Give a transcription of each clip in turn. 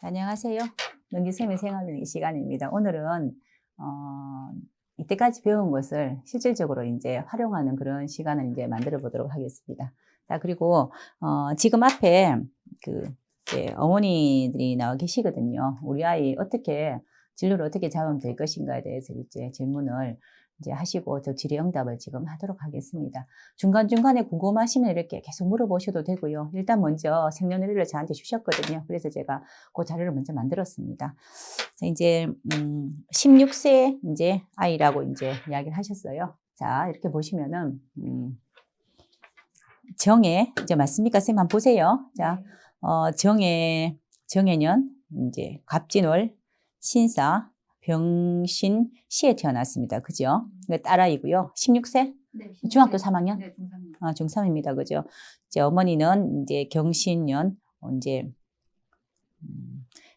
안녕하세요. 능기쌤의 생활일기 시간입니다. 오늘은 이때까지 배운 것을 실질적으로 이제 활용하는 그런 시간을 이제 만들어 보도록 하겠습니다. 자, 그리고 지금 앞에 이제 어머니들이 나와 계시거든요. 우리 아이 어떻게 진로를 어떻게 잡으면 될 것인가에 대해서 이제 질문을 이제 하시고 저 질의응답을 지금 하도록 하겠습니다. 중간중간에 궁금하시면 이렇게 계속 물어보셔도 되고요. 일단 먼저 생년월일을 저한테 주셨거든요. 그래서 제가 그 자료를 먼저 만들었습니다. 자, 이제 16세 이제 아이라고 이제 이야기를 하셨어요. 자, 이렇게 보시면은 정해 이제 맞습니까? 쌤 한번 보세요. 자, 정해년 이제 갑진월 신사 병신 시에 태어났습니다. 그죠? 딸아이고요. 16세? 네, 중학교 3학년? 네, 중3입니다. 중3입니다. 그죠? 이제 어머니는 이제 경신년 이제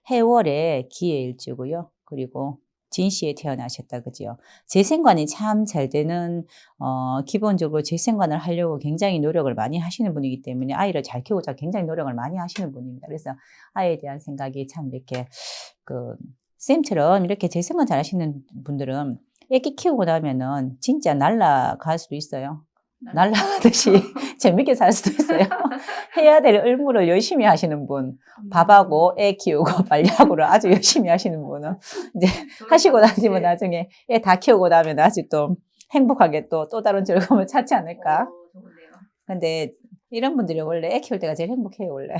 해월에 기해일주고요. 그리고 진시에 태어나셨다. 그죠? 재생관이 참 잘 되는 기본적으로 재생관을 하려고 굉장히 노력을 많이 하시는 분이기 때문에 아이를 잘 키우자 굉장히 노력을 많이 하시는 분입니다. 그래서 아이에 대한 생각이 참 이렇게 쌤처럼 이렇게 재생관 잘 하시는 분들은 애기 키우고 나면은 진짜 날아갈 수도 있어요. 날아가듯이 재밌게 살 수도 있어요. 해야 될 의무를 열심히 하시는 분, 밥하고 애 키우고 빨리하고를 아주 열심히 하시는 분은 이제 하시고 나시면 나중에 애 다 키우고 나면 아주 또 행복하게 또 다른 즐거움을 찾지 않을까. 좋은데요. 근데 이런 분들이 원래 애 키울 때가 제일 행복해요, 원래.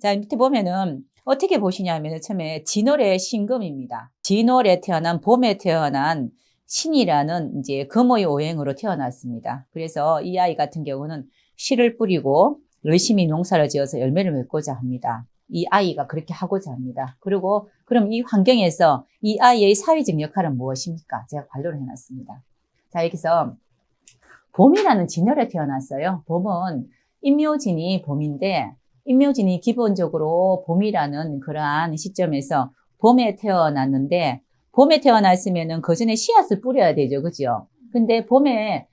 자, 밑에 보면은 어떻게 보시냐면 처음에 진월의 신금입니다. 진월에 태어난 봄에 태어난 신이라는 이제 금의 오행으로 태어났습니다. 그래서 이 아이 같은 경우는 씨를 뿌리고 열심히 농사를 지어서 열매를 맺고자 합니다. 이 아이가 그렇게 하고자 합니다. 그리고 그럼 이 환경에서 이 아이의 사회적 역할은 무엇입니까? 제가 관료를 해놨습니다. 자, 여기서 봄이라는 진월에 태어났어요. 봄은 임묘진이 봄인데 임묘진이 기본적으로 봄이라는 그러한 시점에서 봄에 태어났는데 봄에 태어났으면은 그 전에 씨앗을 뿌려야 되죠. 그죠? 근데 봄에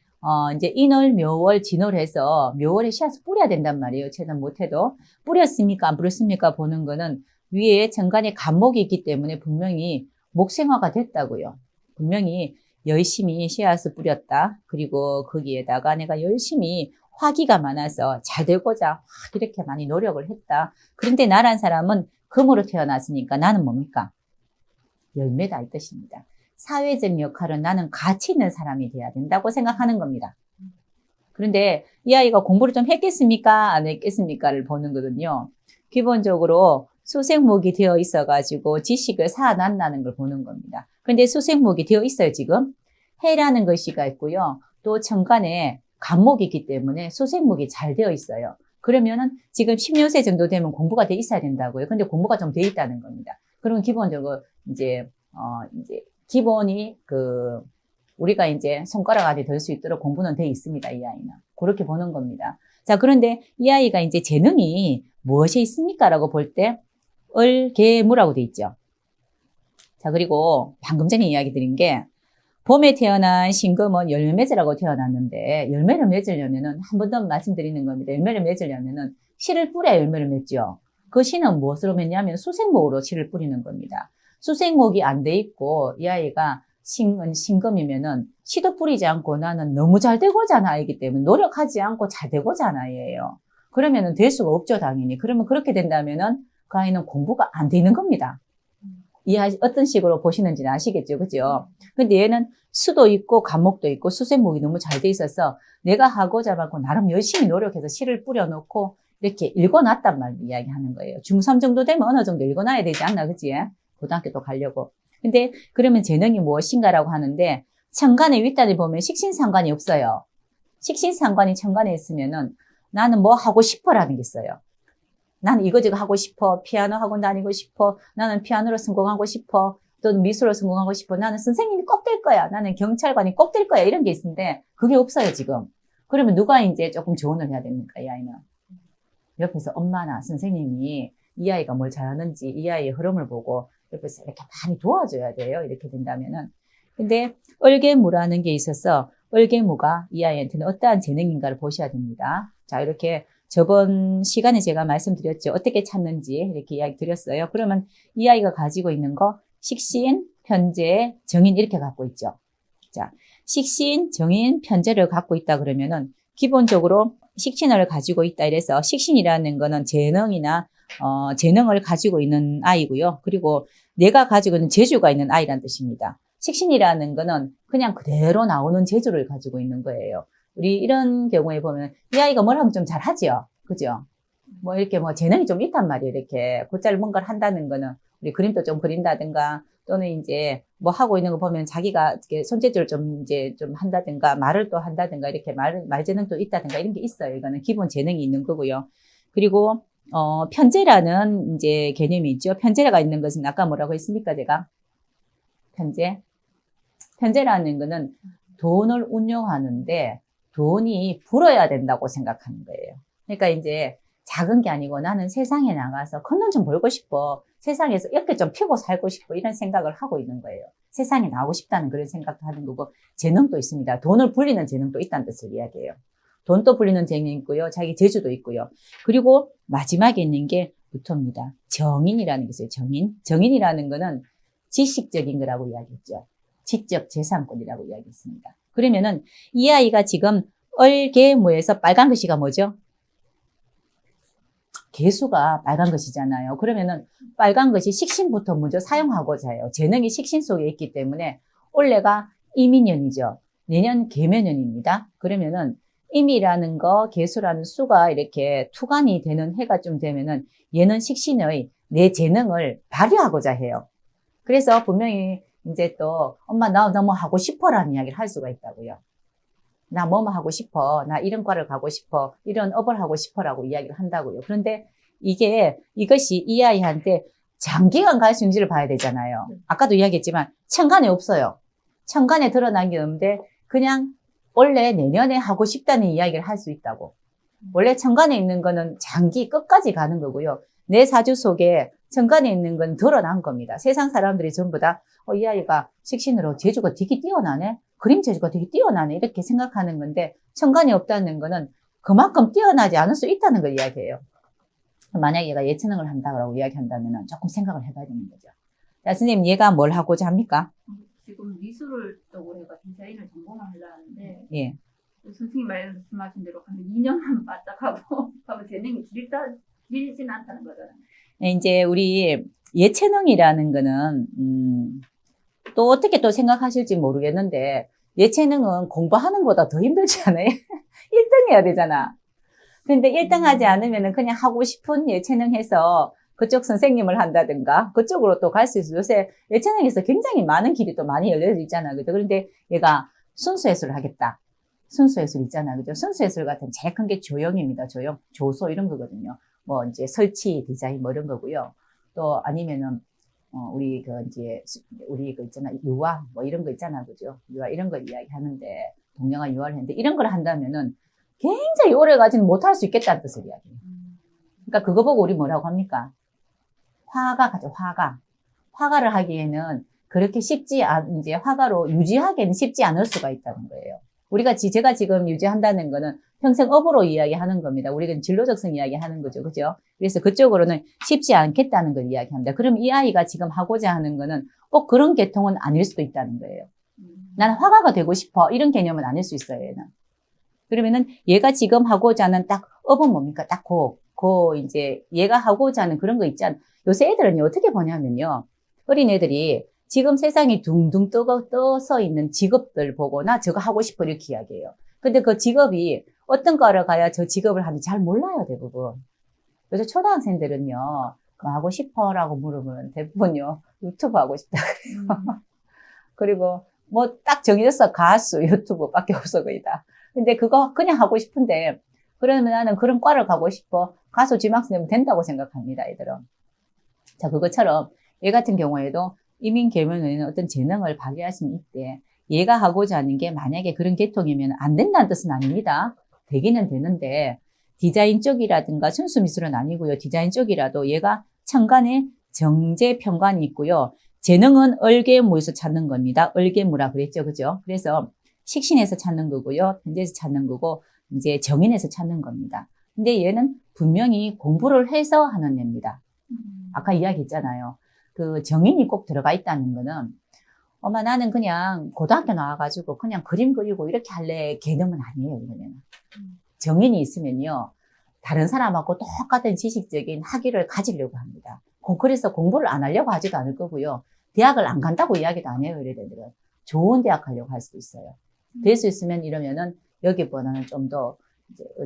이제 인월, 묘월, 진월 해서 묘월에 씨앗을 뿌려야 된단 말이에요. 최대한 못해도. 뿌렸습니까? 안 뿌렸습니까? 보는 거는 위에 정간에 간목이 있기 때문에 분명히 목생화가 됐다고요. 분명히 열심히 씨앗을 뿌렸다. 그리고 거기에다가 내가 열심히 화기가 많아서 잘 되고자 이렇게 많이 노력을 했다. 그런데 나란 사람은 금으로 태어났으니까 나는 뭡니까? 열매다 이 뜻입니다. 사회적 역할은 나는 가치 있는 사람이 돼야 된다고 생각하는 겁니다. 그런데 이 아이가 공부를 좀 했겠습니까? 안 했겠습니까?를 보는 거거든요. 기본적으로 수생목이 되어 있어가지고 지식을 쌓아놨다는 걸 보는 겁니다. 그런데 수생목이 되어 있어요, 지금. 해라는 것이가 있고요. 또 천간에 간목이 있기 때문에 수생목이 잘 되어 있어요. 그러면은 지금 16세 정도 되면 공부가 돼 있어야 된다고요. 근데 공부가 좀 돼 있다는 겁니다. 그러면 기본적으로 이제 기본이 우리가 이제 손가락 안에 들 수 있도록 공부는 돼 있습니다, 이 아이는. 그렇게 보는 겁니다. 자, 그런데 이 아이가 이제 재능이 무엇에 있습니까? 라고 볼 때, 을계무라고 돼 있죠. 자, 그리고 방금 전에 이야기 드린 게, 봄에 태어난 신금은 열매 맺으라고 태어났는데, 열매를 맺으려면은, 한 번 더 말씀드리는 겁니다. 열매를 맺으려면은, 씨를 뿌려야 열매를 맺죠. 그 씨는 무엇으로 맺냐면, 수생목으로 씨를 뿌리는 겁니다. 수생목이 안 돼 있고, 이 아이가 신금이면은, 씨도 뿌리지 않고 나는 너무 잘 되고자 하는 아이기 때문에 노력하지 않고 잘 되고자 하는 아이예요. 그러면은 될 수가 없죠, 당연히. 그러면 그렇게 된다면은, 그 아이는 공부가 안 되는 겁니다. 어떤 식으로 보시는지는 아시겠죠, 그죠? 근데 얘는 수도 있고 간목도 있고 수생목이 너무 잘 돼 있어서 내가 하고자 하고 나름 열심히 노력해서 씨를 뿌려놓고 이렇게 읽어놨단 말을 이야기하는 거예요. 중3 정도 되면 어느 정도 읽어놔야 되지 않나, 그치? 고등학교 또 가려고. 근데 그러면 재능이 무엇인가라고 하는데 천간의 윗단을 보면 식신상관이 없어요. 식신상관이 천간에 있으면은 나는 뭐 하고 싶어라는 게 있어요. 나는 이거저거 하고 싶어. 피아노 학원 다니고 싶어. 나는 피아노로 성공하고 싶어. 또는 미술로 성공하고 싶어. 나는 선생님이 꼭 될 거야. 나는 경찰관이 꼭 될 거야. 이런 게 있는데 그게 없어요, 지금. 그러면 누가 이제 조금 조언을 해야 됩니까, 이 아이는? 옆에서 엄마나 선생님이 이 아이가 뭘 잘하는지 이 아이의 흐름을 보고 옆에서 이렇게 많이 도와줘야 돼요. 이렇게 된다면은. 근데 을계무라는 게 있어서 을계무가 이 아이한테는 어떠한 재능인가를 보셔야 됩니다. 자, 이렇게 저번 시간에 제가 말씀드렸죠. 어떻게 찾는지 이렇게 이야기 드렸어요. 그러면 이 아이가 가지고 있는 거 식신, 편재, 정인 이렇게 갖고 있죠. 자, 식신, 정인, 편재를 갖고 있다 그러면은 기본적으로 식신을 가지고 있다 이래서 식신이라는 거는 재능이나 재능을 가지고 있는 아이고요. 그리고 내가 가지고 있는 재주가 있는 아이란 뜻입니다. 식신이라는 거는 그냥 그대로 나오는 재주를 가지고 있는 거예요. 우리 이런 경우에 보면 이 아이가 뭘 하면 좀 잘하죠. 그죠? 뭐 이렇게 뭐 재능이 좀 있단 말이에요. 이렇게 곧잘 뭔가를 한다는 거는 우리 그림도 좀 그린다든가 또는 이제 뭐 하고 있는 거 보면 자기가 이렇게 손재주를 좀 이제 좀 한다든가 말을 또 한다든가 이렇게 말 재능도 있다든가 이런 게 있어요. 이거는 기본 재능이 있는 거고요. 그리고 편재라는 이제 개념이 있죠. 편재가 있는 것은 아까 뭐라고 했습니까? 제가 편재. 편재라는 거는 돈을 운용하는데 돈이 불어야 된다고 생각하는 거예요. 그러니까 이제 작은 게 아니고 나는 세상에 나가서 큰 돈 좀 벌고 싶어. 세상에서 이렇게 좀 피고 살고 싶어. 이런 생각을 하고 있는 거예요. 세상에 나오고 싶다는 그런 생각도 하는 거고 재능도 있습니다. 돈을 불리는 재능도 있다는 뜻을 이야기해요. 돈도 불리는 재능이 있고요. 자기 재주도 있고요. 그리고 마지막에 있는 게 부토입니다. 정인이라는 게 있어요. 정인. 정인이라는 거는 지식적인 거라고 이야기했죠. 지적 재산권이라고 이야기했습니다. 그러면은 이 아이가 지금 얼개무에서 빨간 글씨가 뭐죠? 개수가 빨간 것이잖아요. 그러면은 빨간 것이 식신부터 먼저 사용하고자 해요. 재능이 식신 속에 있기 때문에 올해가 임인년이죠. 내년 계묘년입니다. 그러면은 임이라는 거, 개수라는 수가 이렇게 투간이 되는 해가 좀 되면은 얘는 식신의 내 재능을 발휘하고자 해요. 그래서 분명히 이제 또 엄마 나 너무 하고 싶어라는 이야기를 할 수가 있다고요. 나 뭐뭐 하고 싶어. 나 이런 과를 가고 싶어. 이런 업을 하고 싶어라고 이야기를 한다고요. 그런데 이것이 이 아이한테 장기간 갈 수 있는지를 봐야 되잖아요. 아까도 이야기했지만 천간에 없어요. 천간에 드러난 게 없는데 그냥 원래 내년에 하고 싶다는 이야기를 할 수 있다고. 원래 천간에 있는 거는 장기 끝까지 가는 거고요. 내 사주 속에 천간에 있는 건 드러난 겁니다. 세상 사람들이 전부 다 이 아이가 식신으로 재주가 되게 뛰어나네. 그림 재주가 되게 뛰어나네. 이렇게 생각하는 건데 천간이 없다는 거는 그만큼 뛰어나지 않을 수 있다는 걸 이야기해요. 만약에 얘가 예체능을 한다고 이야기한다면 조금 생각을 해봐야 되는 거죠. 자, 선생님 얘가 뭘 하고자 합니까? 지금 미술 쪽으로 해가 디자인을 전공을 하려는데 예. 선생님 말씀하신 대로 한 2년만 바짝 하고 하면 재능이 길진 않다는 거잖아요. 이제 우리 예체능이라는 거는 또 어떻게 또 생각하실지 모르겠는데 예체능은 공부하는 것보다 더 힘들지 않아요? 1등 해야 되잖아. 근데 1등 하지 않으면 그냥 하고 싶은 예체능 해서 그쪽 선생님을 한다든가 그쪽으로 또 갈 수 있어요. 요새 예체능에서 굉장히 많은 길이 또 많이 열려져 있잖아. 그죠? 그런데 얘가 순수예술을 하겠다. 순수예술 있잖아. 그죠? 순수예술 같은 제일 큰 게 조형입니다. 조형, 조소 이런 거거든요. 뭐 이제 설치 디자인 뭐 이런 거고요. 또 아니면은 우리 그 있잖아 유화 뭐 이런 거 있잖아. 그죠? 유화 이런 걸 이야기하는데 동양화 유화를 했는데 이런 걸 한다면은 굉장히 오래가지는 못할 수 있겠다는 뜻을 이야기해요. 그러니까 그거 보고 우리 뭐라고 합니까? 화가 가죠. 화가를 하기에는 그렇게 이제 화가로 유지하기에는 쉽지 않을 수가 있다는 거예요. 제가 지금 유지한다는 거는 평생 업으로 이야기하는 겁니다. 우리가 진로적성 이야기하는 거죠. 그죠? 그래서 그쪽으로는 쉽지 않겠다는 걸 이야기합니다. 그럼 이 아이가 지금 하고자 하는 거는 꼭 그런 계통은 아닐 수도 있다는 거예요. 나는 화가가 되고 싶어. 이런 개념은 아닐 수 있어요, 얘는. 그러면은 얘가 지금 하고자 하는 딱 업은 뭡니까? 딱 이제 얘가 하고자 하는 그런 거 있잖아. 요새 애들은 어떻게 보냐면요. 어린 애들이 지금 세상이 둥둥 떠서 있는 직업들 보고 나 저거 하고 싶어 이렇게 이야기해요. 근데 그 직업이 어떤 과를 가야 저 직업을 하는지 잘 몰라요, 대부분. 요새 초등학생들은요, 뭐 하고 싶어라고 물으면 대부분요, 유튜브 하고 싶다 그래요. 그리고 뭐 딱 정해졌어. 가수, 유튜브밖에 없어, 거의 다. 근데 그거 그냥 하고 싶은데, 그러면 나는 그런 과를 가고 싶어. 가수 지망생 되면 된다고 생각합니다, 애들은. 자, 그것처럼 얘 같은 경우에도 이민계면은 어떤 재능을 발휘할 수는 있대. 얘가 하고자 하는 게 만약에 그런 계통이면 안 된다는 뜻은 아닙니다. 되기는 되는데 디자인 쪽이라든가 순수 미술은 아니고요. 디자인 쪽이라도 얘가 천간에 정제 편관이 있고요. 재능은 얼개무에서 찾는 겁니다. 얼개무라 그랬죠. 그죠? 그래서 식신에서 찾는 거고요. 편재에서 찾는 거고 이제 정인에서 찾는 겁니다. 근데 얘는 분명히 공부를 해서 하는 애입니다. 음. 아까 이야기했잖아요. 그 정인이 꼭 들어가 있다는 거는 엄마 나는 그냥 고등학교 나와가지고 그냥 그림 그리고 이렇게 할래 개념은 아니에요. 이거는. 정인이 있으면요. 다른 사람하고 똑같은 지식적인 학위를 가지려고 합니다. 그래서 공부를 안 하려고 하지도 않을 거고요. 대학을 안 간다고 이야기도 안 해요. 이런 애들은. 좋은 대학 가려고 할 수도 있어요. 될 수 있으면 이러면은 여기보다는 좀 더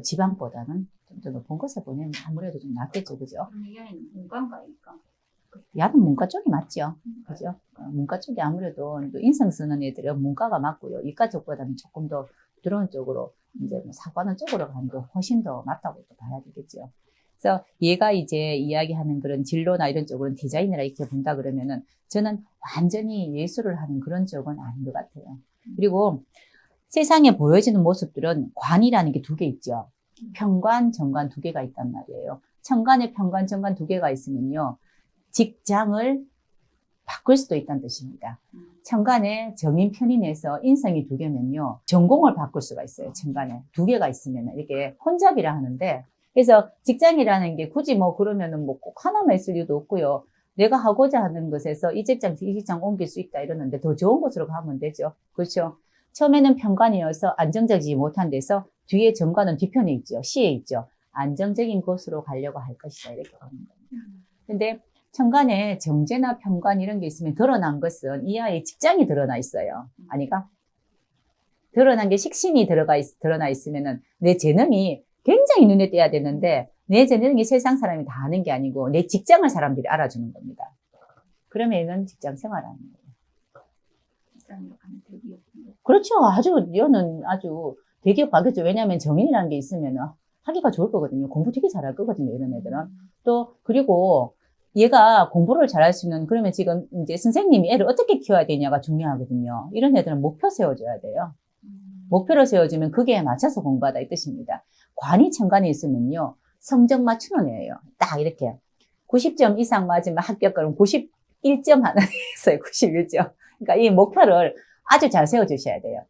지방보다는 좀 더 높은 곳에 보내면 아무래도 좀 낫겠죠. 그죠? 그럼 이 아이는 문과인가니까. 야는 문과 쪽이 맞죠. 그죠? 문과 쪽이 아무래도 또 인성 쓰는 애들은 문과가 맞고요. 이과 쪽보다는 조금 더 들어온 쪽으로 이제 뭐 사과는 쪽으로 가는 게 훨씬 더 맞다고 또 봐야 되겠죠. 그래서 얘가 이제 이야기하는 그런 진로나 이런 쪽으로는 디자인이라 이렇게 본다 그러면은 저는 완전히 예술을 하는 그런 쪽은 아닌 것 같아요. 그리고 세상에 보여지는 모습들은 관이라는 게 두 개 있죠. 평관, 정관 두 개가 있단 말이에요. 천간에 평관, 정관 두 개가 있으면요. 직장을 바꿀 수도 있다는 뜻입니다. 천간에 정인 편인해서 인성이 두 개면요. 전공을 바꿀 수가 있어요. 천간에 두 개가 있으면 이렇게 혼잡이라 하는데 그래서 직장이라는 게 굳이 뭐 그러면은 뭐 꼭 하나만 있을 이유도 없고요. 내가 하고자 하는 것에서 이 직장 옮길 수 있다 이러는데 더 좋은 곳으로 가면 되죠. 그렇죠. 처음에는 편관이어서 안정적이지 못한 데서 뒤에 정관은 뒤편에 있죠. 시에 있죠. 안정적인 곳으로 가려고 할 것이다 이렇게 보는 겁니다. 근데 천간에 정제나 편관 이런 게 있으면 드러난 것은 이 아이의 직장이 드러나 있어요. 아니가? 드러난 게 식신이 드러나 있으면은 내 재능이 굉장히 눈에 띄어야 되는데 내 재능이 세상 사람이 다 아는 게 아니고 내 직장을 사람들이 알아주는 겁니다. 그러면 얘는 직장 생활 아니에요. 직장으로 가는 대기업. 그렇죠. 얘는 아주 대기업 가겠죠. 왜냐하면 정인이라는 게 있으면 하기가 좋을 거거든요. 공부 되게 잘할 거거든요. 이런 애들은. 또, 그리고 얘가 공부를 잘할 수 있는, 그러면 지금 이제 선생님이 애를 어떻게 키워야 되냐가 중요하거든요. 이런 애들은 목표 세워줘야 돼요. 목표를 세워주면 그게 맞춰서 공부하다 이 뜻입니다. 관이 천간에 있으면요. 성적 맞추는 애예요. 딱 이렇게. 90점 이상 맞으면 합격, 그럼 91점 하나 있어요. 91점. 그러니까 이 목표를 아주 잘 세워주셔야 돼요.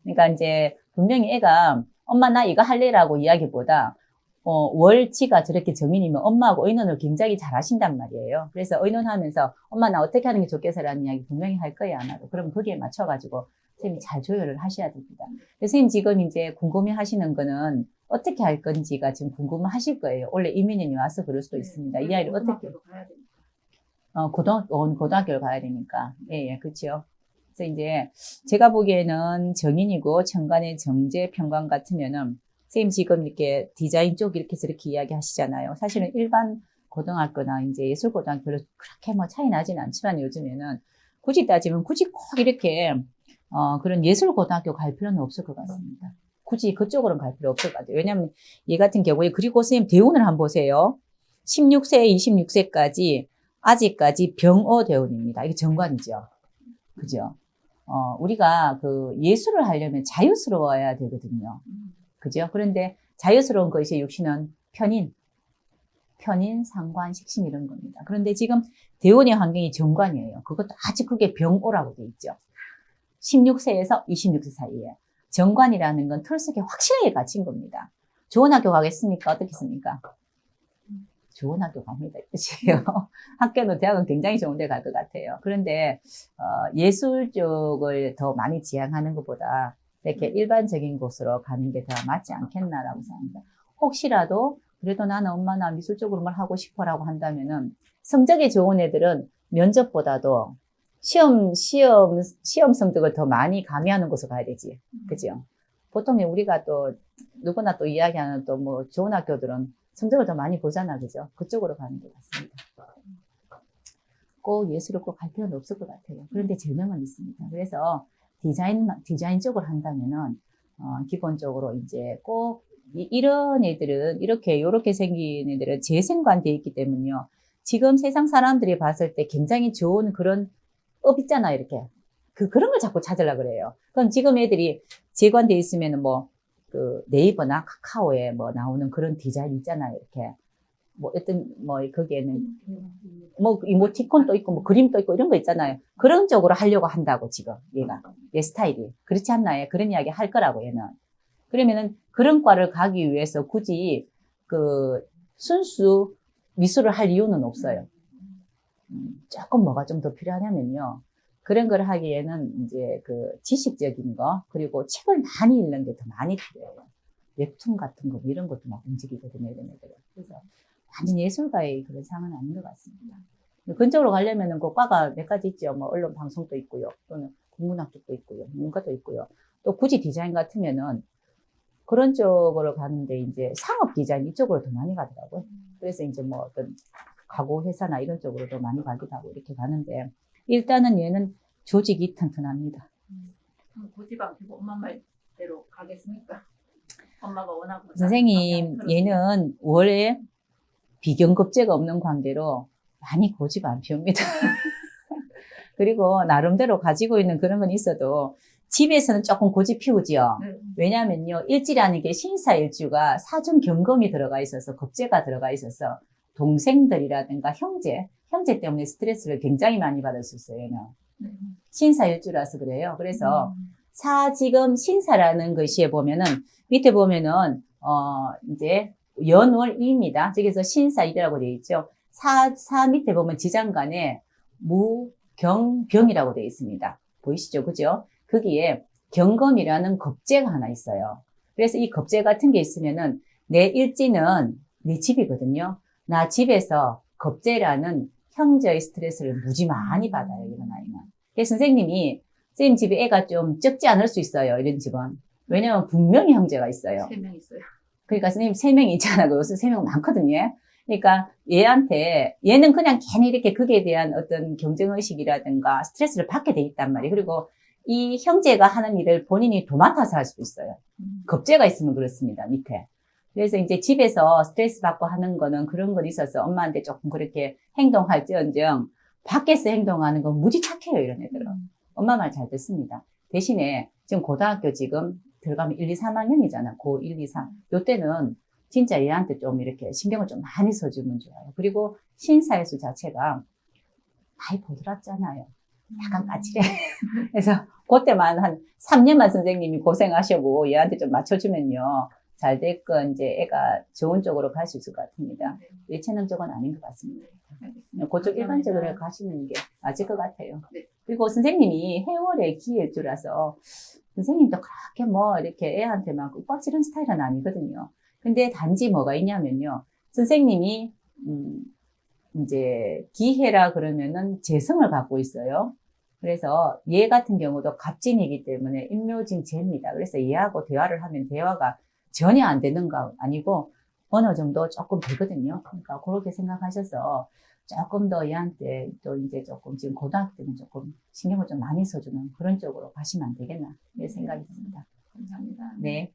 그러니까 이제 분명히 애가 엄마 나 이거 할래라고 이야기보다 월치가 저렇게 정인이면 엄마하고 의논을 굉장히 잘 하신단 말이에요. 그래서 의논하면서 엄마 나 어떻게 하는 게 좋겠어라는 이야기 분명히 할 거예요, 아마도. 그럼 거기에 맞춰가지고 선생님이 잘 조율을 하셔야 됩니다. 선생님 지금 이제 궁금해 하시는 거는 어떻게 할 건지가 지금 궁금하실 거예요. 원래 이민인이 와서 그럴 수도 있습니다. 이 아이를 어떻게 가야 되니까. 고등학교를 가야 되니까. 예, 그렇죠. 그래서 이제 제가 보기에는 정인이고 천간의 정제 편관 같으면은 선생님 지금 이렇게 디자인 쪽 이렇게 해서 이렇게 이야기 하시잖아요. 사실은 일반 고등학교나 이제 예술고등학교를 그렇게 뭐 차이 나진 않지만 요즘에는 굳이 따지면 굳이 꼭 이렇게 그런 예술고등학교 갈 필요는 없을 것 같습니다. 굳이 그쪽으로는 갈 필요 없을 것 같아요. 왜냐하면 얘 같은 경우에 그리고 선생님 대운을 한번 보세요. 16세, 26세까지 아직까지 병어 대운입니다. 이게 정관이죠. 그죠? 우리가 그 예술을 하려면 자유스러워야 되거든요. 그죠? 그런데 자유스러운 것이 육신은 편인, 상관, 식신 이런 겁니다. 그런데 지금 대운의 환경이 정관이에요. 그것도 아주 크게 병오라고 돼 있죠. 16세에서 26세 사이에. 정관이라는 건 털 속에 확실하게 갇힌 겁니다. 좋은 학교 가겠습니까? 어떻겠습니까? 좋은 학교 갑니다. 뜻이에요. 학교는 대학은 굉장히 좋은 데 갈 것 같아요. 그런데 예술 쪽을 더 많이 지향하는 것보다 이렇게 일반적인 곳으로 가는 게 더 맞지 않겠나라고 생각합니다. 혹시라도 그래도 나는 엄마 나 미술 쪽으로만 하고 싶어라고 한다면은 성적이 좋은 애들은 면접보다도 시험 성적을 더 많이 가미하는 곳으로 가야 되지. 그죠? 보통 우리가 또 누구나 또 이야기하는 또 뭐 좋은 학교들은 성적을 더 많이 보잖아. 그죠? 그쪽으로 가는 것 같습니다. 꼭 예술을 꼭 할 필요는 없을 것 같아요. 그런데 재능은 있습니다. 그래서 디자인 쪽을 한다면은, 기본적으로 이제 꼭 이런 애들은 요렇게 생긴 애들은 재생관되어 있기 때문에요. 지금 세상 사람들이 봤을 때 굉장히 좋은 그런 업 있잖아요. 이렇게. 그런 걸 자꾸 찾으려고 그래요. 그럼 지금 애들이 재관되어 있으면은 그 네이버나 카카오에 뭐 나오는 그런 디자인 있잖아요. 이렇게. 거기에는 이모티콘도 있고 뭐 그림도 있고 이런 거 있잖아요. 그런 쪽으로 하려고 한다고 지금 얘 스타일이. 그렇지 않나요? 그런 이야기 할 거라고 얘는. 그러면은 그런 과를 가기 위해서 굳이 그 순수 미술을 할 이유는 없어요. 조금 뭐가 좀 더 필요하냐면요. 그런 걸 하기에는 이제 그 지식적인 거, 그리고 책을 많이 읽는 게 더 많이 필요해요. 웹툰 같은 거, 이런 것도 막 움직이거든요, 이런 애들은. 그래서 완전 예술가의 그런 상은 아닌 것 같습니다. 근적으로 가려면은 그 과가 몇 가지 있죠. 뭐, 언론 방송도 있고요. 또는 국문학 쪽도 있고요. 문과도 있고요. 또 굳이 디자인 같으면은 그런 쪽으로 가는데 이제 상업 디자인 이쪽으로 더 많이 가더라고요. 그래서 이제 뭐 어떤 가구 회사나 이런 쪽으로도 많이 가기도 하고 이렇게 가는데 일단은 얘는 조직이 튼튼합니다. 그럼 고집 안 피고 엄마 말대로 가겠습니까? 엄마가 원하고 선생님, 얘는 원래 비경급제가 없는 관계로 많이 고집 안 피웁니다. 그리고 나름대로 가지고 있는 그런 건 있어도 집에서는 조금 고집 피우지요. 네. 왜냐하면요, 일지라는 게 신사일주가 사중 경금이 들어가 있어서 겁재가 들어가 있어서 동생들이라든가 형제 때문에 스트레스를 굉장히 많이 받을 수 있어요. 얘는. 네. 신사일주라서 그래요. 그래서 사지금 신사라는 것에 보면은 밑에 보면은 이제 연월이입니다. 저기서 신사일이라고 되어 있죠. 사 밑에 보면 지장간에 무경병이라고 되어 있습니다. 보이시죠? 그죠? 거기에 경검이라는 겁재가 하나 있어요. 그래서 이 겁재 같은 게 있으면은 내 일지는 내 집이거든요. 나 집에서 겁재라는 형제의 스트레스를 무지 많이 받아요, 이런 아이는. 그래서 선생님 집에 애가 좀 적지 않을 수 있어요, 이런 집은. 왜냐면 분명히 형제가 있어요. 3명 있어요. 그러니까 선생님 3명이 있잖아요. 요새 3명 많거든요. 그러니까 얘는 그냥 괜히 이렇게 거기에 대한 어떤 경쟁의식이라든가 스트레스를 받게 돼 있단 말이에요. 그리고 이 형제가 하는 일을 본인이 도맡아서 할 수도 있어요. 겁재가 있으면 그렇습니다, 밑에. 그래서 이제 집에서 스트레스 받고 하는 거는 그런 건 있어서 엄마한테 조금 그렇게 행동할지언정 밖에서 행동하는 건 무지 착해요, 이런 애들은. 엄마 말 잘 듣습니다. 대신에 지금 고등학교 지금 들어가면 1, 2, 3학년이잖아. 고 1, 2, 3. 요때는 진짜 얘한테 좀 이렇게 신경을 좀 많이 써주면 좋아요. 그리고 신사일수 자체가 많이 보드랍잖아요. 약간 까칠해. 그래서 그때만 한 3년만 선생님이 고생하시고 얘한테 좀 맞춰주면요. 잘 됐건 이제 애가 좋은 쪽으로 갈 수 있을 것 같습니다. 예체능 쪽은 아닌 것 같습니다. 그쪽 일반적으로 가시는 게 맞을 것 같아요. 네. 그리고 선생님이 해월의 기일주라서 선생님도 그렇게 뭐 이렇게 애한테 막 윽박지른 스타일은 아니거든요. 근데 단지 뭐가 있냐면요. 선생님이 이제 기해라 그러면은 재성을 갖고 있어요. 그래서 얘 같은 경우도 갑진이기 때문에 인묘진 재입니다. 그래서 얘하고 대화를 하면 대화가 전혀 안 되는 거 아니고 어느 정도 조금 되거든요. 그러니까 그렇게 생각하셔서 조금 더 얘한테 또 이제 조금 지금 고등학교 때는 조금 신경을 좀 많이 써주는 그런 쪽으로 가시면 안 되겠나 이런 생각이 듭니다. 감사합니다. 네.